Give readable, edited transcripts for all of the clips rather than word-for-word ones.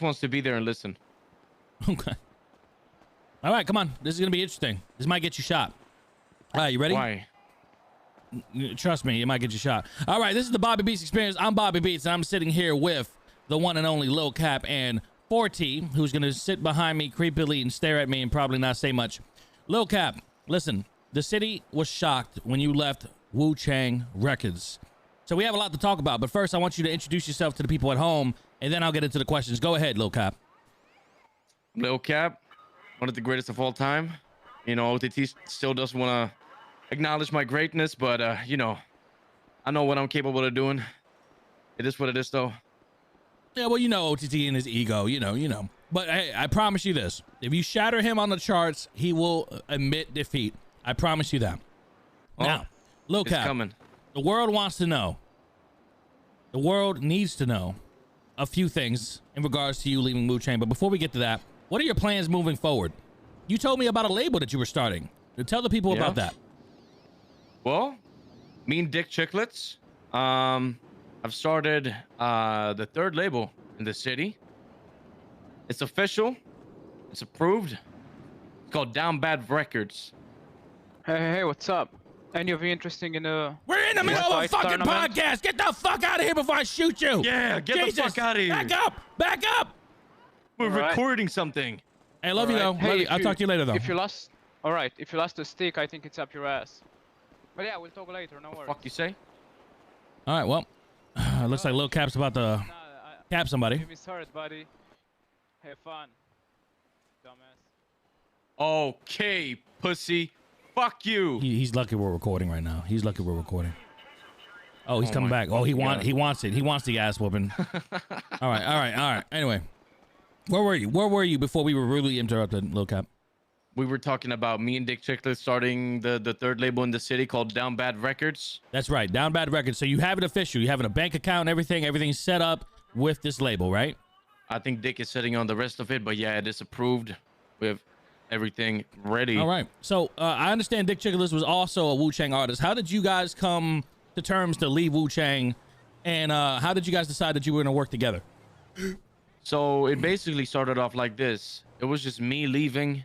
wants to be there and listen. Okay. All right, come on. This is gonna be interesting. This might get you shot. All right, you ready? Why? Trust me, it might get you shot. All right, this is the Bobby Beats Experience. I'm Bobby Beats, and I'm sitting here with the one and only Lil Cap and Forty, who's gonna sit behind me creepily and stare at me and probably not say much. Lil Cap, listen, the city was shocked when you left Wu Chang Records. So we have a lot to talk about, but first I want you to introduce yourself to the people at home, and then I'll get into the questions. Go ahead, Lil Cap. Lil Cap, one of the greatest of all time. You know, OTT still doesn't want to acknowledge my greatness, but you know, I know what I'm capable of doing. It is what it is, though. Yeah, well, you know OTT and his ego, you know. But hey, I promise you this. If you shatter him on the charts, he will admit defeat. I promise you that. Oh, now, Lil Cap, coming. The world wants to know. The world needs to know a few things in regards to you leaving Wu Chang. But before we get to that, what are your plans moving forward? You told me about a label that you were starting. Tell the people about that. Well, me and Dick Chicklets, I've started the third label in the city. It's official. It's approved. It's called Down Bad Records. Hey, what's up? Any of you interested in a... We're in the middle of a fucking podcast. Get the fuck out of here before I shoot you. Yeah, get the fuck out of here. Back up. Back up. We're recording something. Hey, love you though. Hey, I'll talk to you later though. If you lost... Alright, if you lost a stick, I think it's up your ass. But yeah, we'll talk later, no worries. Fuck you say? All right, well, looks like Lil Cap's about to cap somebody. You misheard, buddy. Have fun, dumbass. Okay, pussy. Fuck you. He's lucky we're recording right now. He's lucky we're recording. Oh, he's coming back. Oh, he wants it. He wants the ass whooping. All right. Anyway, where were you before we were rudely interrupted, Lil Cap? We were talking about me and Dick Chicklets starting the third label in the city called Down Bad Records. That's right, Down Bad Records. So you have it official. You have a bank account and everything. Everything's set up with this label, right? I think Dick is sitting on the rest of it, but yeah, it is approved. We have everything ready. All right. So I understand Dick Chicklets was also a Wu Chang artist. How did you guys come to terms to leave Wu Chang, and how did you guys decide that you were going to work together? So it basically started off like this. It was just me leaving.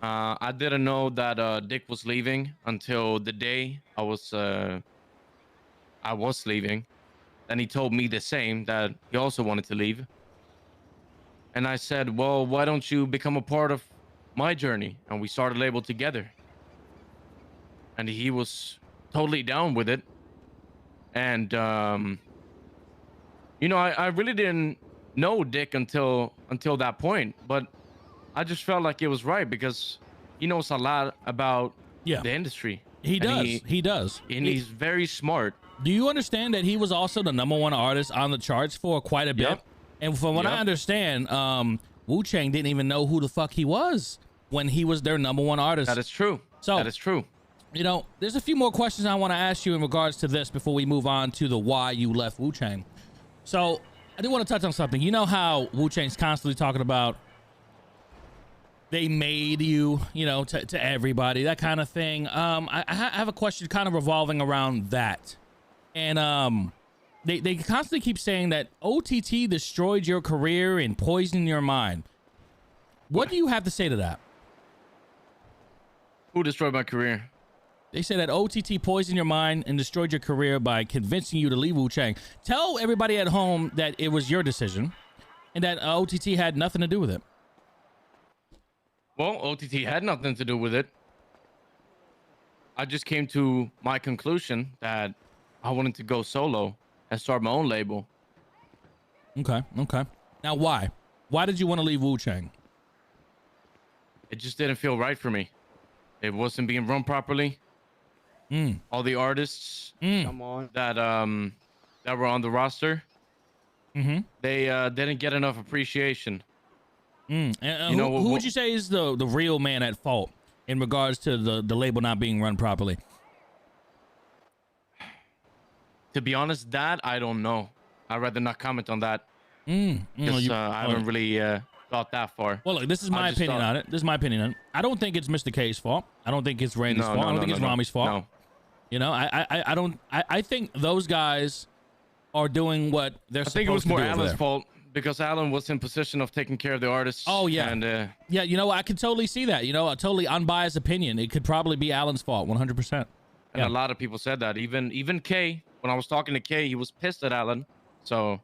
I didn't know that Dick was leaving until the day I was leaving. And he told me the same, that he also wanted to leave. And I said, well, why don't you become a part of my journey? And we started a label together. And he was totally down with it. And, you know, I really didn't know Dick until that point. But I just felt like it was right because he knows a lot about the industry. He does. And he's very smart. Do you understand that he was also the #1 artist on the charts for quite a bit? Yep. And from what I understand, Wu Chang didn't even know who the fuck he was when he was their #1 artist. That is true. So, that is true. You know, there's a few more questions I want to ask you in regards to this before we move on to the why you left Wu Chang. So I do want to touch on something. You know how Wu Chang's constantly talking about they made you, you know, to everybody, that kind of thing. I have a question kind of revolving around that. And they constantly keep saying that OTT destroyed your career and poisoned your mind. What do you have to say to that? Who destroyed my career? They say that OTT poisoned your mind and destroyed your career by convincing you to leave Wu Chang. Tell everybody at home that it was your decision and that OTT had nothing to do with it. Well, OTT had nothing to do with it. I just came to my conclusion that I wanted to go solo and start my own label. Okay. Now, why? Why did you want to leave Wu Chang? It just didn't feel right for me. It wasn't being run properly. All the artists Come on. that were on the roster, they didn't get enough appreciation. And, who would you say is the real man at fault in regards to the label not being run properly? To be honest, that I don't know. I'd rather not comment on that. Because I haven't really thought that far. Well, look, this is my opinion on it. This is my opinion on it. I don't think it's Mr. K's fault. I don't think it's Randy's fault. I don't think it's Rami's fault. No. You know, I think those guys are doing what they're supposed to do. I think it was more Alan's fault because Alan was in position of taking care of the artists. Oh, yeah. And Yeah, you know, I could totally see that. You know, a totally unbiased opinion. It could probably be Alan's fault, 100%. and Yeah. a lot of people said that. Even Kay, when I was talking to Kay, he was pissed at Alan. So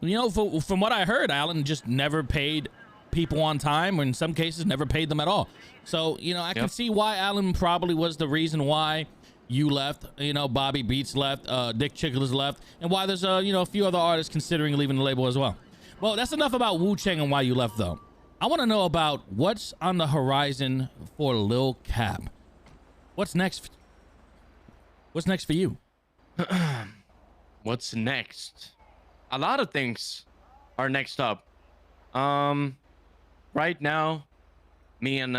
You know, from what I heard, Alan just never paid people on time, or in some cases, never paid them at all. So, you know, I can Yep. see why Alan probably was the reason why you left, you know, Bobby Beats left, Dick Chicklets left, and why there's, you know, a few other artists considering leaving the label as well. Well, that's enough about Wu Chang and why you left, though. I want to know about what's on the horizon for Lil Cap. What's next? What's next for you? what's next? A lot of things are next up. Right now, me and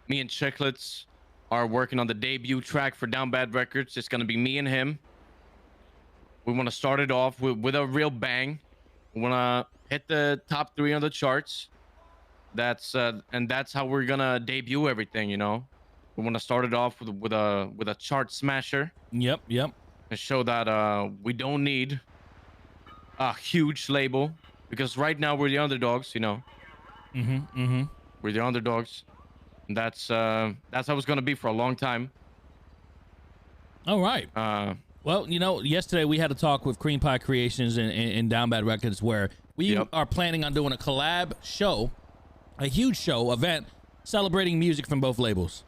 Chicklets are working on the debut track for Down Bad Records. It's gonna be me and him. We want to start it off with a real bang. We want to hit the top 3 on the charts. That's how we're gonna debut everything. You know, we want to start it off with a chart smasher Yep. and show that we don't need a huge label, because right now we're the underdogs. You know, we're the underdogs. And that's how it's gonna be for a long time. All right. Well, you know, yesterday we had a talk with Cream Pie Creations and Down Bad Records where we Yep. are planning on doing a collab show, a huge show event celebrating music from both labels.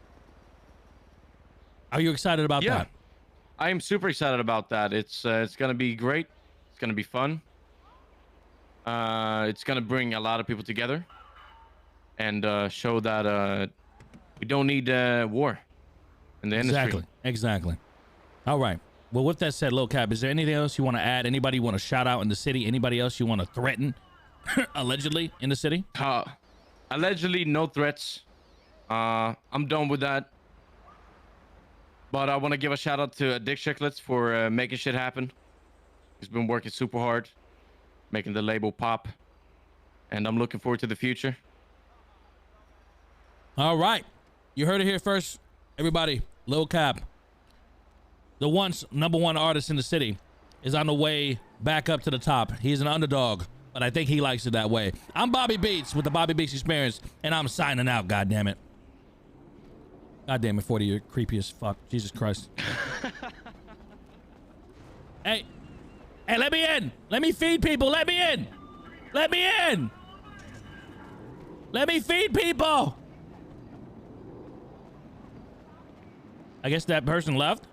Are you excited about Yeah, that? I am super excited about that. It's gonna be great. It's gonna be fun. It's gonna bring a lot of people together and show that we don't need war in the industry. Exactly. All right. Well, with that said, Lil Cap, is there anything else you want to add? Anybody you want to shout out in the city? Anybody else you want to threaten, allegedly, in the city? Allegedly, no threats. I'm done with that. But I want to give a shout out to Dick Chicklets for making shit happen. He's been working super hard, making the label pop, and I'm looking forward to the future. All right. You heard it here first, everybody. Lil Cap, the once #1 artist in the city, is on the way back up to the top. He's an underdog, but I think he likes it that way. I'm Bobby Beats with the Bobby Beats Experience, and I'm signing out, goddammit. Goddammit, 40, you're creepy as fuck. Jesus Christ. Hey, let me in. Let me feed people. Let me in. Let me in. Let me feed people. I guess that person left.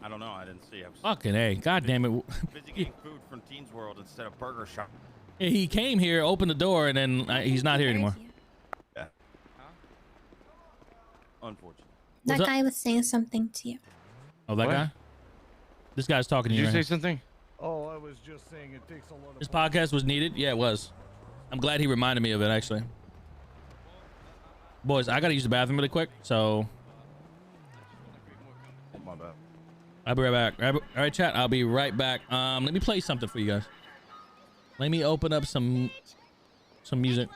I don't know. I didn't see. I was Fucking A. God damn it. busy getting food from Teens World instead of Burger Shop. He came here, opened the door, and then he's not here anymore. Yeah. Unfortunate. What's That up? guy was saying something to you. Oh, that What? guy? This guy's talking to Did you you right say here. something? Oh, I was just saying it takes a lot of. This podcast was needed? Yeah, it was. I'm glad he reminded me of it, actually. Boys, I gotta use the bathroom really quick, so My bad. I'll be right back. All right, chat, I'll be right back. Let me play something for you guys. Let me open up some music.